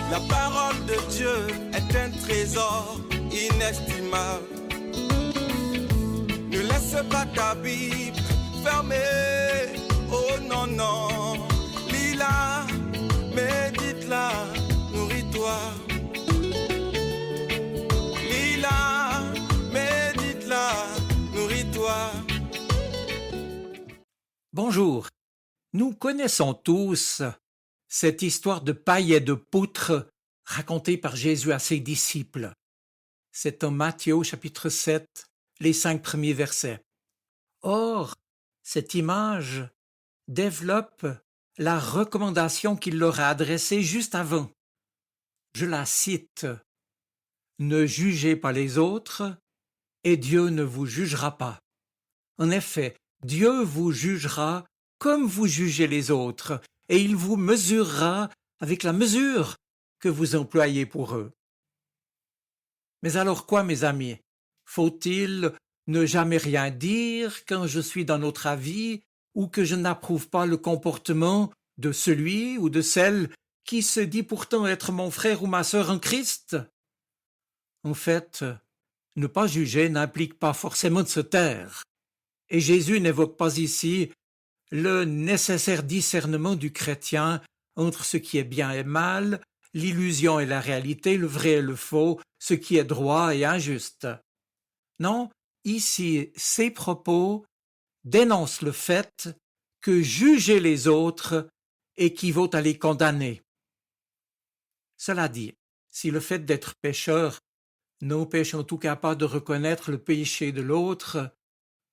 La parole de Dieu est un trésor inestimable. Ne laisse pas ta Bible fermée. Oh non, non. Lis-la, médite-la, nourris-toi. Lis-la, médite-la, nourris-toi. Bonjour, nous connaissons tous cette histoire de paille et de poutre racontée par Jésus à ses disciples. C'est en Matthieu chapitre 7, les 5 premiers versets. Or, cette image développe la recommandation qu'il leur a adressée juste avant. Je la cite. « Ne jugez pas les autres, et Dieu ne vous jugera pas. » En effet, Dieu vous jugera comme vous jugez les autres, et il vous mesurera avec la mesure que vous employez pour eux. Mais alors quoi, mes amis? Faut-il ne jamais rien dire quand je suis dans notre avis ou que je n'approuve pas le comportement de celui ou de celle qui se dit pourtant être mon frère ou ma sœur en Christ? En fait, ne pas juger n'implique pas forcément de se taire. Et Jésus n'évoque pas ici le nécessaire discernement du chrétien entre ce qui est bien et mal, l'illusion et la réalité, le vrai et le faux, ce qui est droit et injuste. Non, ici, ces propos dénoncent le fait que juger les autres équivaut à les condamner. Cela dit, si le fait d'être pécheur n'empêche en tout cas pas de reconnaître le péché de l'autre,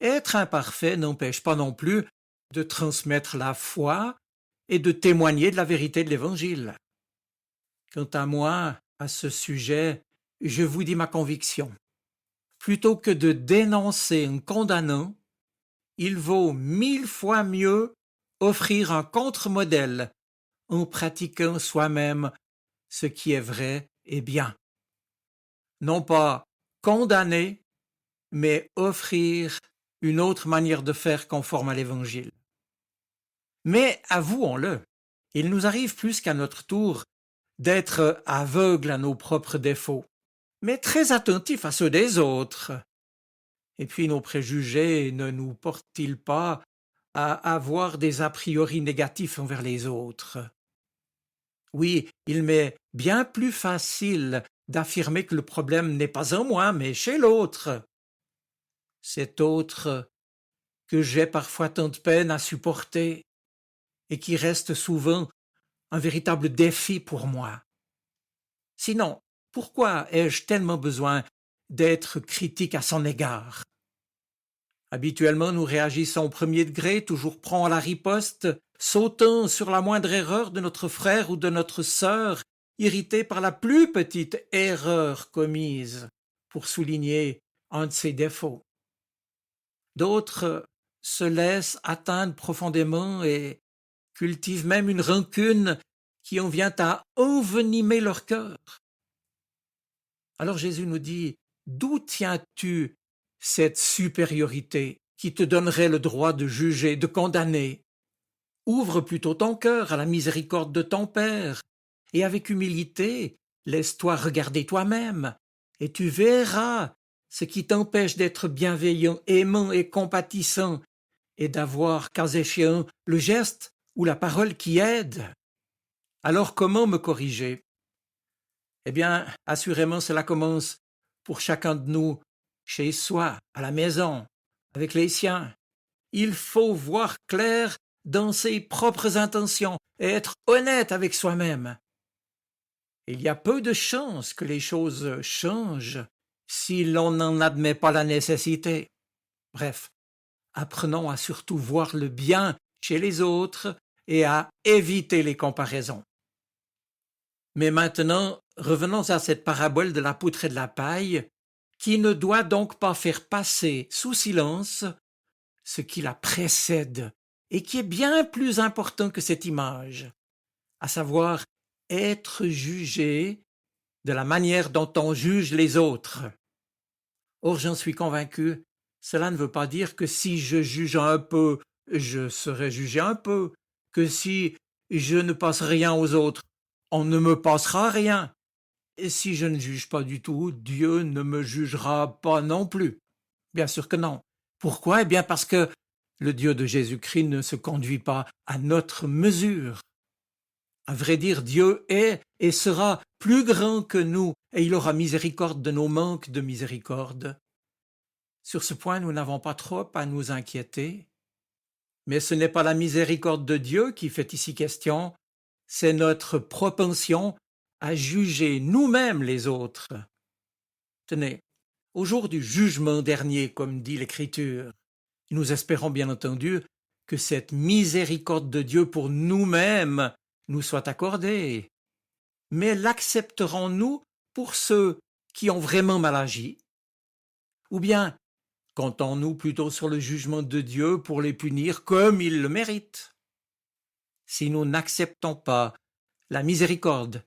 être imparfait n'empêche pas non plus de transmettre la foi et de témoigner de la vérité de l'Évangile. Quant à moi, à ce sujet, je vous dis ma conviction. Plutôt que de dénoncer en condamnant, il vaut 1000 fois mieux offrir un contre-modèle en pratiquant soi-même ce qui est vrai et bien. Non pas condamner, mais offrir une autre manière de faire conforme à l'Évangile. Mais avouons-le, il nous arrive plus qu'à notre tour d'être aveugles à nos propres défauts, mais très attentifs à ceux des autres. Et puis nos préjugés ne nous portent-ils pas à avoir des a priori négatifs envers les autres? Oui, il m'est bien plus facile d'affirmer que le problème n'est pas en moi, mais chez l'autre. Cet autre que j'ai parfois tant de peine à supporter et qui reste souvent un véritable défi pour moi. Sinon, pourquoi ai-je tellement besoin d'être critique à son égard? Habituellement, nous réagissons au premier degré, toujours prompts à la riposte, sautant sur la moindre erreur de notre frère ou de notre sœur, irrités par la plus petite erreur commise pour souligner un de ses défauts. D'autres se laissent atteindre profondément et cultivent même une rancune qui en vient à envenimer leur cœur. Alors Jésus nous dit, d'où tiens-tu cette supériorité qui te donnerait le droit de juger, de condamner? Ouvre plutôt ton cœur à la miséricorde de ton Père, et avec humilité, laisse-toi regarder toi-même, et tu verras ce qui t'empêche d'être bienveillant, aimant et compatissant, et d'avoir, cas échéant, le geste ou la parole qui aide. Alors comment me corriger? Eh bien, assurément, cela commence pour chacun de nous, chez soi, à la maison, avec les siens. Il faut voir clair dans ses propres intentions et être honnête avec soi-même. Il y a peu de chances que les choses changent si l'on n'en admet pas la nécessité. Bref, apprenons à surtout voir le bien chez les autres et à éviter les comparaisons. Mais maintenant, revenons à cette parabole de la poutre et de la paille, qui ne doit donc pas faire passer sous silence ce qui la précède et qui est bien plus important que cette image, à savoir être jugé de la manière dont on juge les autres. Or, j'en suis convaincu, cela ne veut pas dire que si je juge un peu, je serai jugé un peu, que si je ne passe rien aux autres, on ne me passera rien. Et si je ne juge pas du tout, Dieu ne me jugera pas non plus. Bien sûr que non. Pourquoi? Eh bien parce que le Dieu de Jésus-Christ ne se conduit pas à notre mesure. À vrai dire, Dieu est et sera plus grand que nous, et il aura miséricorde de nos manques de miséricorde. Sur ce point, nous n'avons pas trop à nous inquiéter. Mais ce n'est pas la miséricorde de Dieu qui fait ici question, c'est notre propension à juger nous-mêmes les autres. Tenez, au jour du jugement dernier, comme dit l'Écriture, nous espérons bien entendu que cette miséricorde de Dieu pour nous-mêmes nous soit accordée. Mais l'accepterons-nous pour ceux qui ont vraiment mal agi? Ou bien comptons-nous plutôt sur le jugement de Dieu pour les punir comme ils le méritent? Si nous n'acceptons pas la miséricorde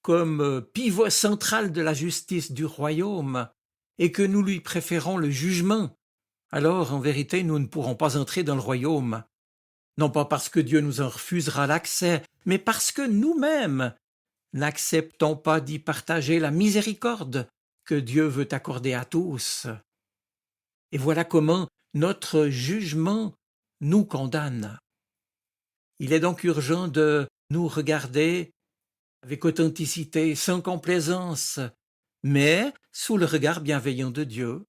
comme pivot central de la justice du royaume et que nous lui préférons le jugement, alors en vérité nous ne pourrons pas entrer dans le royaume, non pas parce que Dieu nous en refusera l'accès, mais parce que nous-mêmes n'acceptons pas d'y partager la miséricorde que Dieu veut accorder à tous. Et voilà comment notre jugement nous condamne. Il est donc urgent de nous regarder avec authenticité, sans complaisance, mais sous le regard bienveillant de Dieu.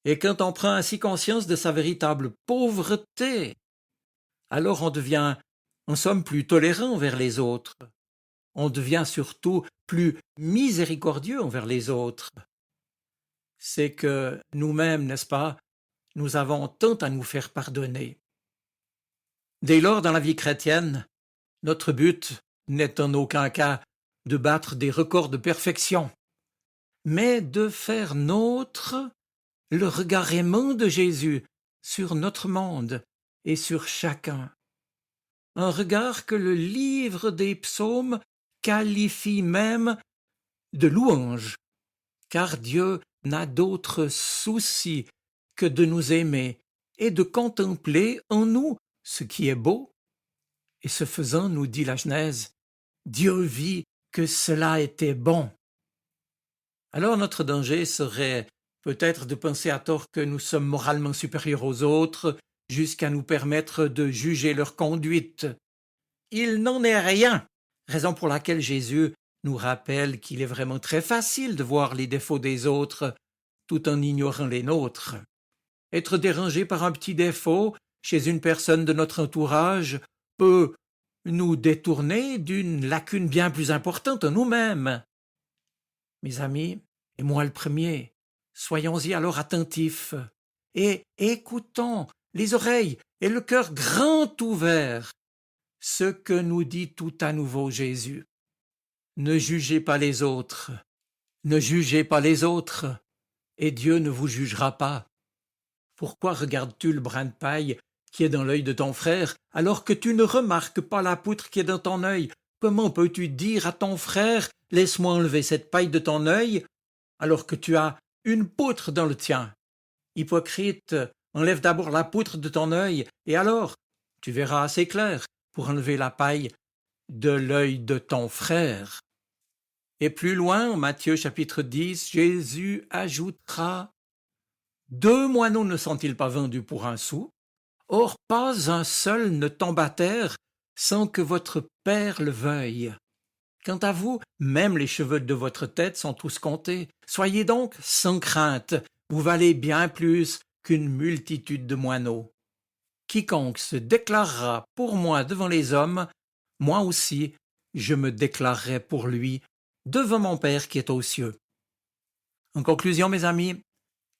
Et quand on prend ainsi conscience de sa véritable pauvreté, alors on devient, en somme, plus tolérant envers les autres. On devient surtout plus miséricordieux envers les autres. C'est que nous-mêmes, n'est-ce pas, nous avons tant à nous faire pardonner. Dès lors, dans la vie chrétienne, notre but n'est en aucun cas de battre des records de perfection, mais de faire nôtre le regard aimant de Jésus sur notre monde et sur chacun. Un regard que le livre des psaumes qualifie même de louange, car Dieu n'a d'autre souci que de nous aimer et de contempler en nous ce qui est beau. Et ce faisant, nous dit la Genèse, Dieu vit que cela était bon. Alors notre danger serait peut-être de penser à tort que nous sommes moralement supérieurs aux autres, jusqu'à nous permettre de juger leur conduite. Il n'en est rien, raison pour laquelle Jésus nous rappelle qu'il est vraiment très facile de voir les défauts des autres tout en ignorant les nôtres. Être dérangé par un petit défaut chez une personne de notre entourage peut nous détourner d'une lacune bien plus importante en nous-mêmes. Mes amis, et moi le premier, soyons-y alors attentifs et écoutons les oreilles et le cœur grand ouvert ce que nous dit tout à nouveau Jésus. Ne jugez pas les autres, ne jugez pas les autres, et Dieu ne vous jugera pas. Pourquoi regardes-tu le brin de paille qui est dans l'œil de ton frère, alors que tu ne remarques pas la poutre qui est dans ton œil? Comment peux-tu dire à ton frère « Laisse-moi enlever cette paille de ton œil » alors que tu as une poutre dans le tien? Hypocrite, enlève d'abord la poutre de ton œil, et alors tu verras assez clair pour enlever la paille de l'œil de ton frère. Et plus loin, en Matthieu chapitre 10, Jésus ajoutera « 2 moineaux ne sont-ils pas vendus pour 1 sou? Or pas un seul ne tombe à terre sans que votre Père le veuille. Quant à vous, même les cheveux de votre tête sont tous comptés. Soyez donc sans crainte, vous valez bien plus qu'une multitude de moineaux. Quiconque se déclarera pour moi devant les hommes, moi aussi je me déclarerai pour lui devant mon Père qui est aux cieux. » En conclusion, mes amis,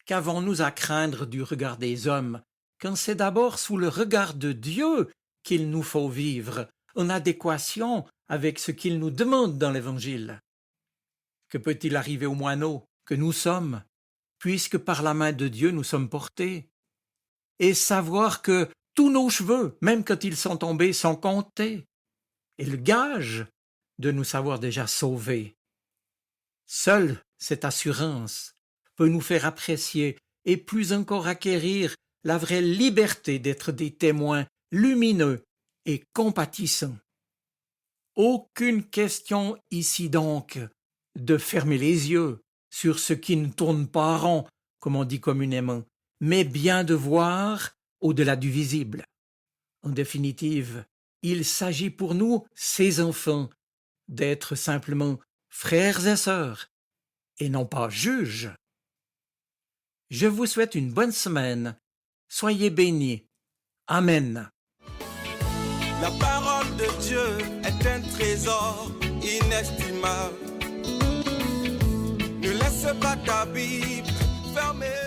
qu'avons-nous à craindre du regard des hommes, quand c'est d'abord sous le regard de Dieu qu'il nous faut vivre, en adéquation avec ce qu'il nous demande dans l'Évangile? Que peut-il arriver aux moineaux que nous sommes, puisque par la main de Dieu nous sommes portés? Et savoir que tous nos cheveux, même quand ils sont tombés, sont comptés, est le gage de nous savoir déjà sauvés. Seule cette assurance peut nous faire apprécier et plus encore acquérir la vraie liberté d'être des témoins lumineux et compatissants. Aucune question ici donc de fermer les yeux sur ce qui ne tourne pas rond, comme on dit communément, mais bien de voir au-delà du visible. En définitive, il s'agit pour nous, ses enfants, d'être simplement frères et sœurs, et non pas juges. Je vous souhaite une bonne semaine. Soyez bénis. Amen. La parole de Dieu est un trésor inestimable. Ne laisse pas ta Bible fermée.